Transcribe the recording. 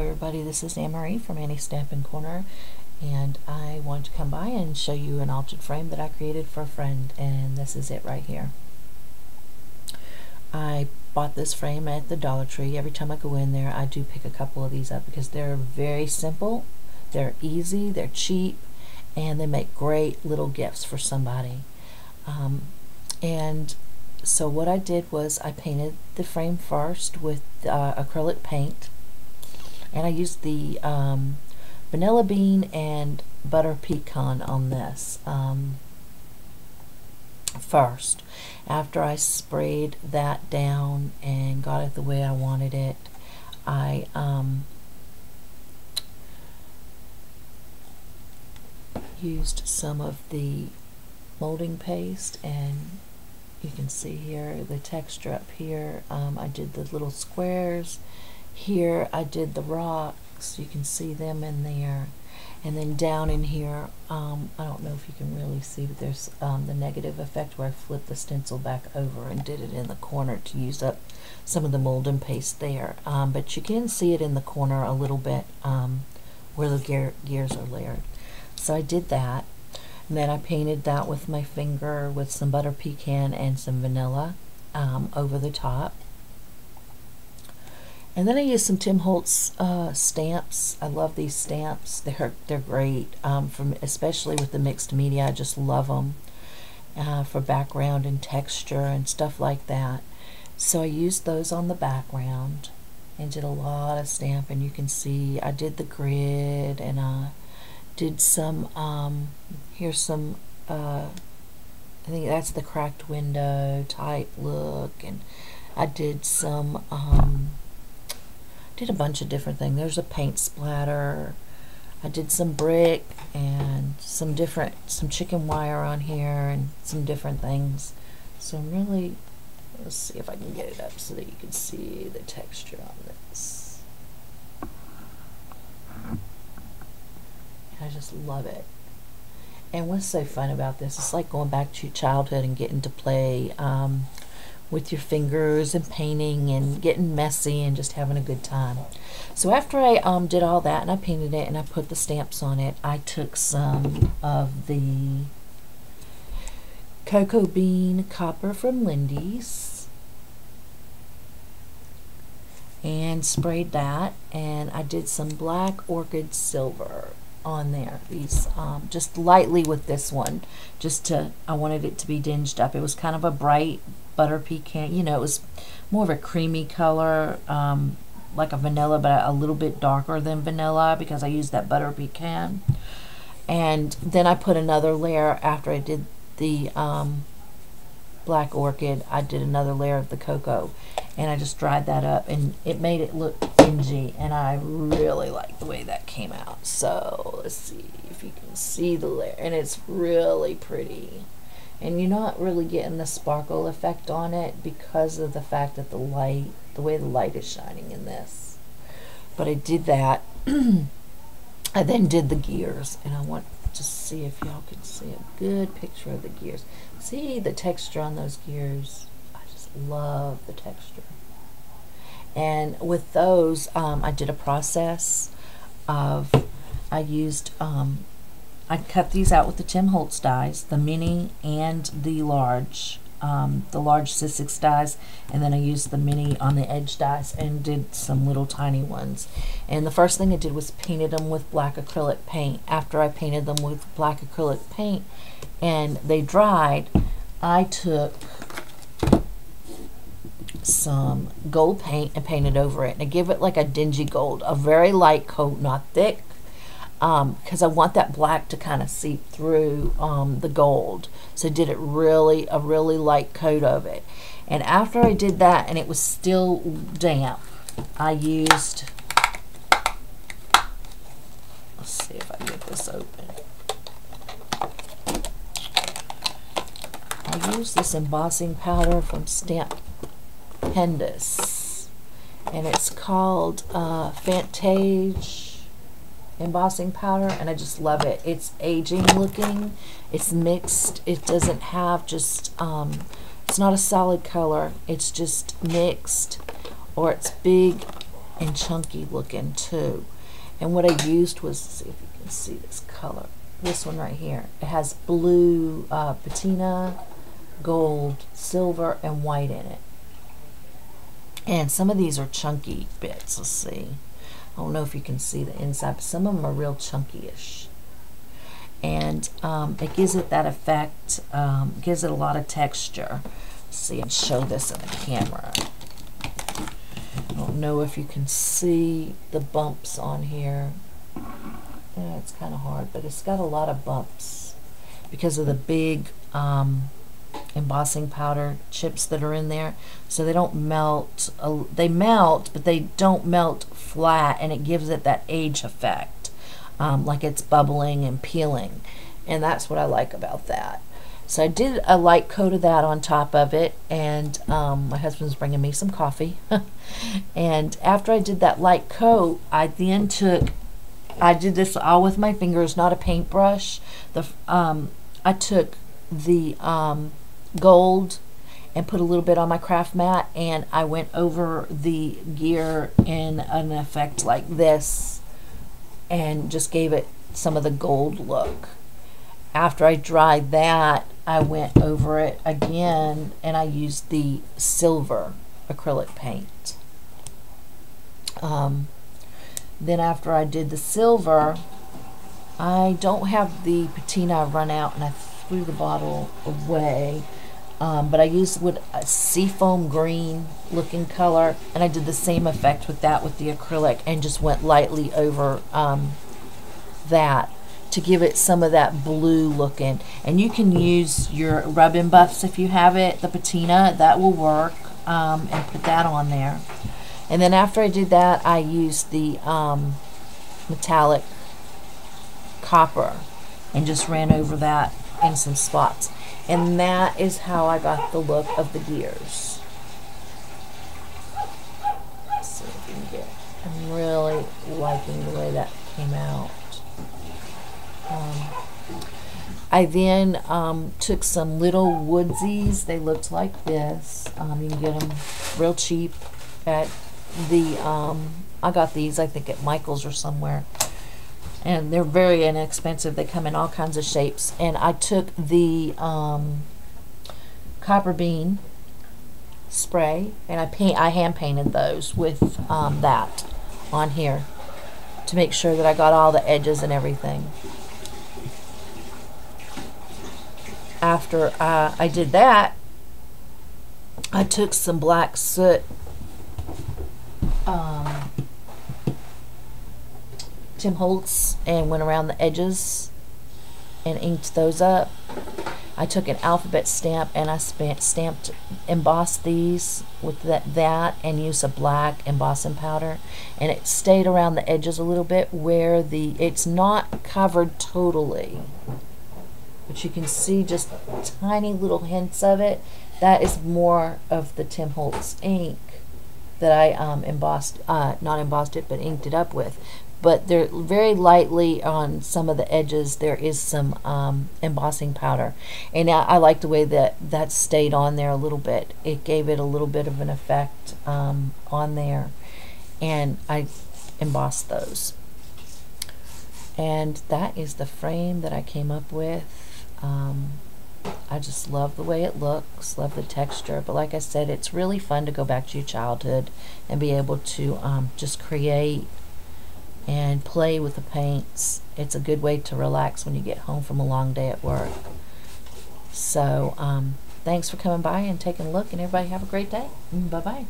everybody, this is Anne-Marie from Annie's Stampin' Corner, and I wanted to come by and show you an altered frame that I created for a friend, and this is it right here. I bought this frame at the Dollar Tree. Every time I go in there, I do pick a couple of these up because they're very simple, they're easy, they're cheap, and they make great little gifts for somebody. And so what I did was I painted the frame first with acrylic paint, and I used the vanilla bean and butter pecan on this first. After I sprayed that down and got it the way I wanted it, I used some of the molding paste, and you can see here the texture up here. I did the little squares. Here I did the rocks. You can see them in there. And then down in here, I don't know if you can really see, but there's the negative effect where I flipped the stencil back over and did it in the corner to use up some of the molding paste there. But you can see it in the corner a little bit where the gears are layered. So I did that. And then I painted that with my finger with some butter pecan and some vanilla over the top. And then I used some Tim Holtz stamps. I love these stamps. They're great, especially with the mixed media. I just love them for background and texture and stuff like that. So I used those on the background and did a lot of stamping. You can see I did the grid, and I did some, here's some, I think that's the cracked window type look, and I did some, did a bunch of different things. There's a paint splatter. I did some brick and some chicken wire on here and some different things. So I'm really, let's see if I can get it up so that you can see the texture on this. I just love it. And what's so fun about this, it's like going back to your childhood and getting to play with your fingers and painting and getting messy and just having a good time. So after I did all that and I painted it and I put the stamps on it, I took some of the Cocoa Bean Copper from Lindy's and sprayed that, and I did some Black Orchid Silver on there, these just lightly with this one, I wanted it to be dinged up. It was kind of a bright butter pecan, you know, it was more of a creamy color, like a vanilla, but a little bit darker than vanilla because I used that butter pecan. And then I put another layer after I did the Black Orchid. I did another layer of the cocoa, and I just dried that up, and it made it look dingy, and I really like the way that came out. So let's see if you can see the layer, and it's really pretty. And you're not really getting the sparkle effect on it because of the fact that the way the light is shining in this. But I did that. I then did the gears, and I want to see if y'all can see a good picture of the gears. See the texture on those gears? I just love the texture. And with those, I did a process of, I cut these out with the Tim Holtz dies, the mini and the large Sizzix dies, and then I used the mini on the edge dies and did some little tiny ones. And the first thing I did was painted them with black acrylic paint. After I painted them with black acrylic paint and they dried, I took some gold paint and painted over it, and I give it like a dingy gold, a very light coat, not thick, because I want that black to kind of seep through the gold. So I did it a really light coat of it. And after I did that and it was still damp, I used, let's see if I can get this open. I used this embossing powder from Stampendous, and it's called Fantage embossing powder, and I just love it. It's aging looking, it's mixed, it doesn't have just it's not a solid color, it's just mixed, or it's big and chunky looking too. And what I used was, let's see if you can see this color. This one right here. It has blue, patina, gold, silver, and white in it. And some of these are chunky bits. Let's see. I don't know if you can see the inside, but some of them are real chunky-ish. And it gives it that effect, gives it a lot of texture. Let's see, and show this in the camera. I don't know if you can see the bumps on here. Yeah, it's kind of hard, but it's got a lot of bumps because of the big embossing powder chips that are in there. So they don't melt. They melt, but they don't melt flat, and it gives it that age effect, like it's bubbling and peeling. And that's what I like about that. So I did a light coat of that on top of it, and my husband's bringing me some coffee. And after I did that light coat, I then I did this all with my fingers, not a paintbrush. I took the gold and put a little bit on my craft mat, and I went over the gear in an effect like this and just gave it some of the gold look. After I dried that, I went over it again and I used the silver acrylic paint. Then after I did the silver, I don't have the patina run out, and I threw the bottle away. But I used a seafoam green looking color, and I did the same effect with that with the acrylic, and just went lightly over that to give it some of that blue looking. And you can use your rub-in buffs if you have it, the patina, that will work, and put that on there. And then after I did that, I used the metallic copper and just ran over that in some spots. And that is how I got the look of the gears. Let's see if you can get. I'm really liking the way that came out. I then took some little woodsies. They looked like this. You can get them real cheap at the, I got these I think at Michael's or somewhere. And they're very inexpensive. They come in all kinds of shapes. And I took the copper bean spray, and I hand painted those with that on here to make sure that I got all the edges and everything. After I did that, I took some black soot Tim Holtz and went around the edges and inked those up. I took an alphabet stamp and I embossed these with that and used a black embossing powder, and it stayed around the edges a little bit where it's not covered totally, but you can see just tiny little hints of it. That is more of the Tim Holtz ink that I not embossed it, but inked it up with. But they're very lightly on some of the edges. There is some embossing powder, and I like the way that stayed on there a little bit. It gave it a little bit of an effect on there, and I embossed those. And that is the frame that I came up with. I just love the way it looks, love the texture, but like I said, it's really fun to go back to your childhood and be able to just create and play with the paints. It's a good way to relax when you get home from a long day at work. So thanks for coming by and taking a look, and everybody have a great day. Bye-bye.